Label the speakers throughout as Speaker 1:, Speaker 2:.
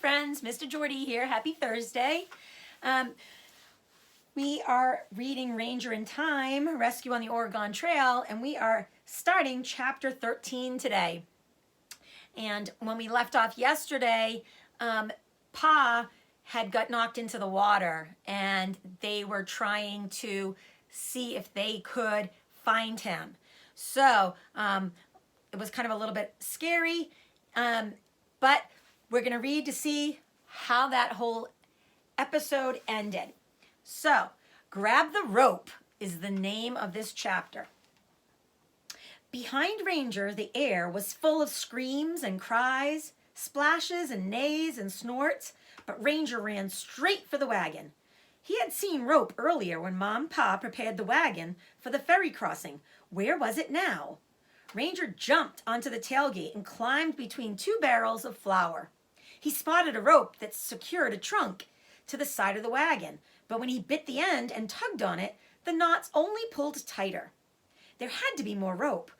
Speaker 1: friends, Mr. Jordy here. Happy Thursday. We are reading Ranger in Time, Rescue on the Oregon Trail, and we are starting chapter 13 today. And when we left off yesterday, Pa had got knocked into the water, and they were trying to see if they could find him. So it was kind of a little bit scary, but we're going to read to see how that whole episode ended. So, Grab the Rope is the name of this chapter. Behind Ranger, the air was full of screams and cries, splashes and neighs and snorts, but Ranger ran straight for the wagon. He had seen Rope earlier when Mom and Pa prepared the wagon for the ferry crossing. Where was it now? Ranger jumped onto the tailgate and climbed between two barrels of flour. He spotted a rope that secured a trunk to the side of the wagon, but when he bit the end and tugged on it, the knots only pulled tighter. There had to be more rope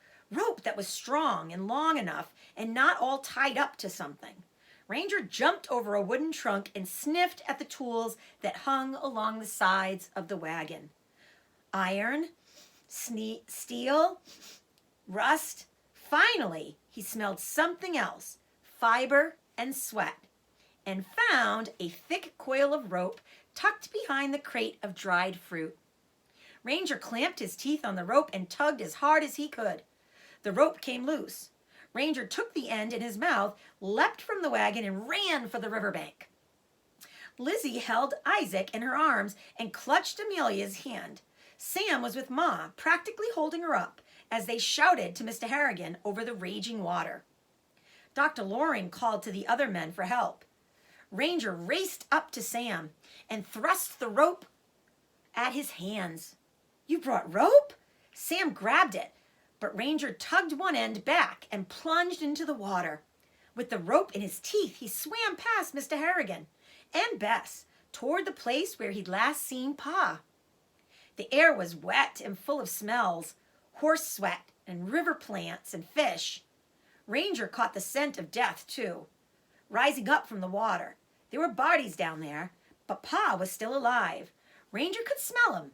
Speaker 1: that was strong and long enough and not all tied up to something. Ranger jumped over a wooden trunk and sniffed at the tools that hung along the sides of the wagon. Iron, steel, rust. Finally, he smelled something else, fiber and sweat, and found a thick coil of rope tucked behind the crate of dried fruit. Ranger clamped his teeth on the rope and tugged as hard as he could. The rope came loose. Ranger took the end in his mouth, leapt from the wagon, and ran for the riverbank. Lizzie held Isaac in her arms and clutched Amelia's hand. Sam was with Ma, practically holding her up, as they shouted to Mr. Harrigan over the raging water. Dr. Loring called to the other men for help. Ranger raced up to Sam and thrust the rope at his hands. "You brought rope?" Sam grabbed it, but Ranger tugged one end back and plunged into the water. With the rope in his teeth, he swam past Mr. Harrigan and Bess toward the place where he'd last seen Pa. The air was wet and full of smells, horse sweat and river plants and fish. Ranger caught the scent of death, too. Rising up from the water, there were bodies down there, but Pa was still alive. Ranger could smell him.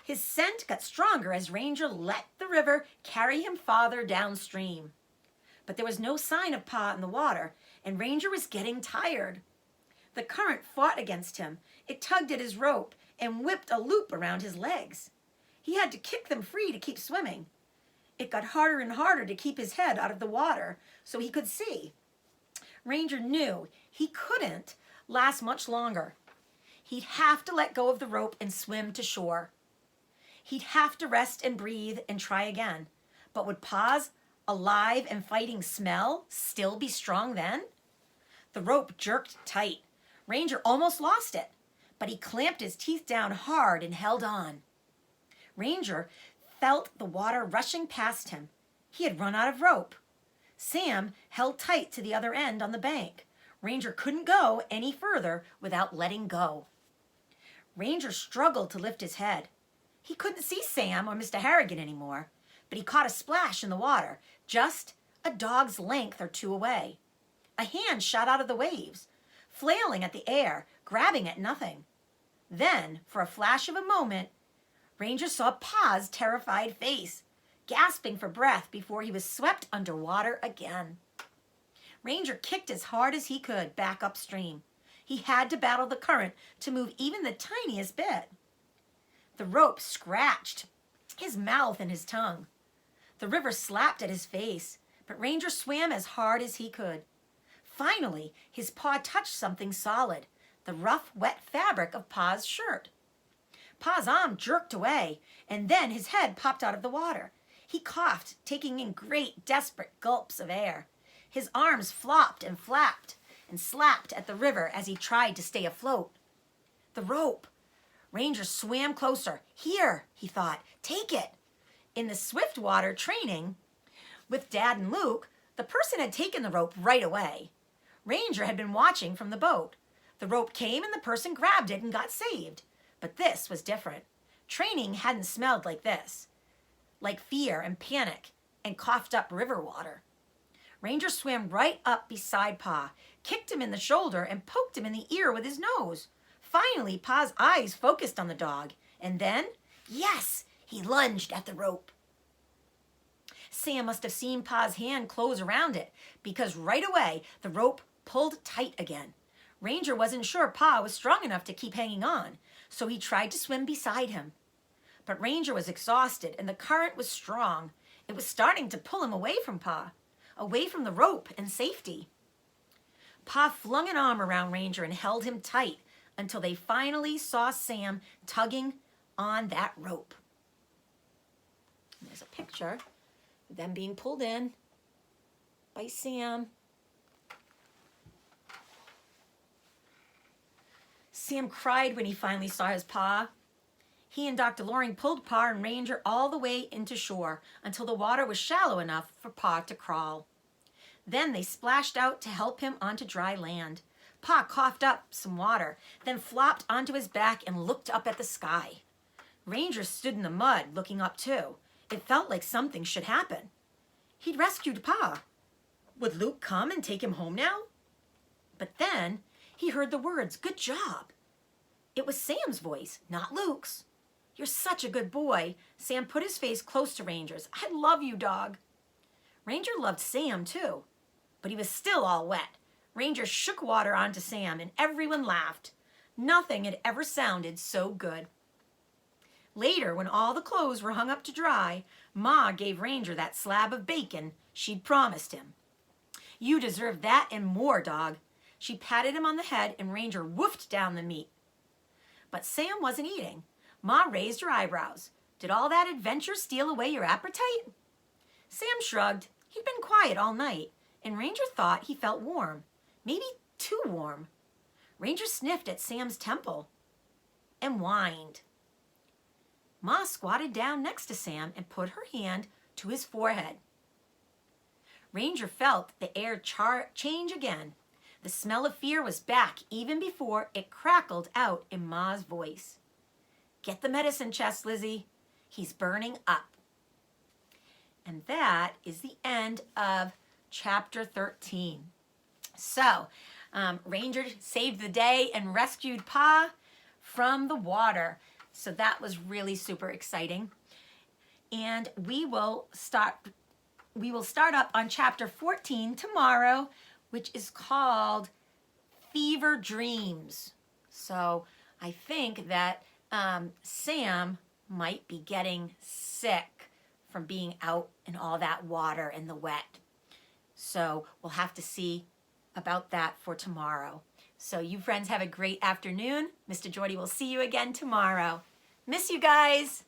Speaker 1: His scent got stronger as Ranger let the river carry him farther downstream. But there was no sign of Pa in the water, and Ranger was getting tired. The current fought against him. It tugged at his rope and whipped a loop around his legs. He had to kick them free to keep swimming. It got harder and harder to keep his head out of the water so he could see. Ranger knew he couldn't last much longer. He'd have to let go of the rope and swim to shore. He'd have to rest and breathe and try again. But would Pa's alive and fighting smell still be strong then? The rope jerked tight. Ranger almost lost it, but he clamped his teeth down hard and held on. Ranger felt the water rushing past him. He had run out of rope. Sam held tight to the other end on the bank. Ranger couldn't go any further without letting go. Ranger struggled to lift his head. He couldn't see Sam or Mr. Harrigan anymore, but he caught a splash in the water, just a dog's length or two away. A hand shot out of the waves, flailing at the air, grabbing at nothing. Then, for a flash of a moment, Ranger saw Pa's terrified face, gasping for breath before he was swept underwater again. Ranger kicked as hard as he could back upstream. He had to battle the current to move even the tiniest bit. The rope scratched his mouth and his tongue. The river slapped at his face, but Ranger swam as hard as he could. Finally, his paw touched something solid, the rough, wet fabric of Pa's shirt. Pa's arm jerked away, and then his head popped out of the water. He coughed, taking in great, desperate gulps of air. His arms flopped and flapped and slapped at the river as he tried to stay afloat. The rope. Ranger swam closer. "Here," he thought, "take it." In the swift water training with Dad and Luke, the person had taken the rope right away. Ranger had been watching from the boat. The rope came and the person grabbed it and got saved. But this was different. Training hadn't smelled like this, like fear and panic and coughed up river water. Ranger swam right up beside Pa, kicked him in the shoulder, and poked him in the ear with his nose. Finally, Pa's eyes focused on the dog, and then, yes, he lunged at the rope. Sam must have seen Pa's hand close around it, because right away the rope pulled tight again. Ranger wasn't sure Pa was strong enough to keep hanging on, so he tried to swim beside him. But Ranger was exhausted, and the current was strong. It was starting to pull him away from Pa, away from the rope and safety. Pa flung an arm around Ranger and held him tight until they finally saw Sam tugging on that rope. There's a picture of them being pulled in by Sam. Sam cried when he finally saw his Pa. He and Dr. Loring pulled Pa and Ranger all the way into shore until the water was shallow enough for Pa to crawl. Then they splashed out to help him onto dry land. Pa coughed up some water, then flopped onto his back and looked up at the sky. Ranger stood in the mud, looking up too. It felt like something should happen. He'd rescued Pa. Would Luke come and take him home now? But then he heard the words, "Good job." It was Sam's voice, not Luke's. "You're such a good boy." Sam put his face close to Ranger's. "I love you, dog." Ranger loved Sam too, but he was still all wet. Ranger shook water onto Sam and everyone laughed. Nothing had ever sounded so good. Later, when all the clothes were hung up to dry, Ma gave Ranger that slab of bacon she'd promised him. "You deserve that and more, dog." She patted him on the head and Ranger woofed down the meat. But Sam wasn't eating. Ma raised her eyebrows. "Did all that adventure steal away your appetite?" Sam shrugged. He'd been quiet all night, and Ranger thought he felt warm. Maybe too warm. Ranger sniffed at Sam's temple and whined. Ma squatted down next to Sam and put her hand to his forehead. Ranger felt the air change again. The smell of fear was back even before it crackled out in Ma's voice. "Get the medicine chest, Lizzie. He's burning up." And that is the end of chapter 13. So, Ranger saved the day and rescued Pa from the water. So that was really super exciting. And we will start up on chapter 14 tomorrow, which is called Fever Dreams. So I think that Sam might be getting sick from being out in all that water and the wet. So we'll have to see about that for tomorrow. So you friends have a great afternoon. Mr. Jordy will see you again tomorrow. Miss you guys.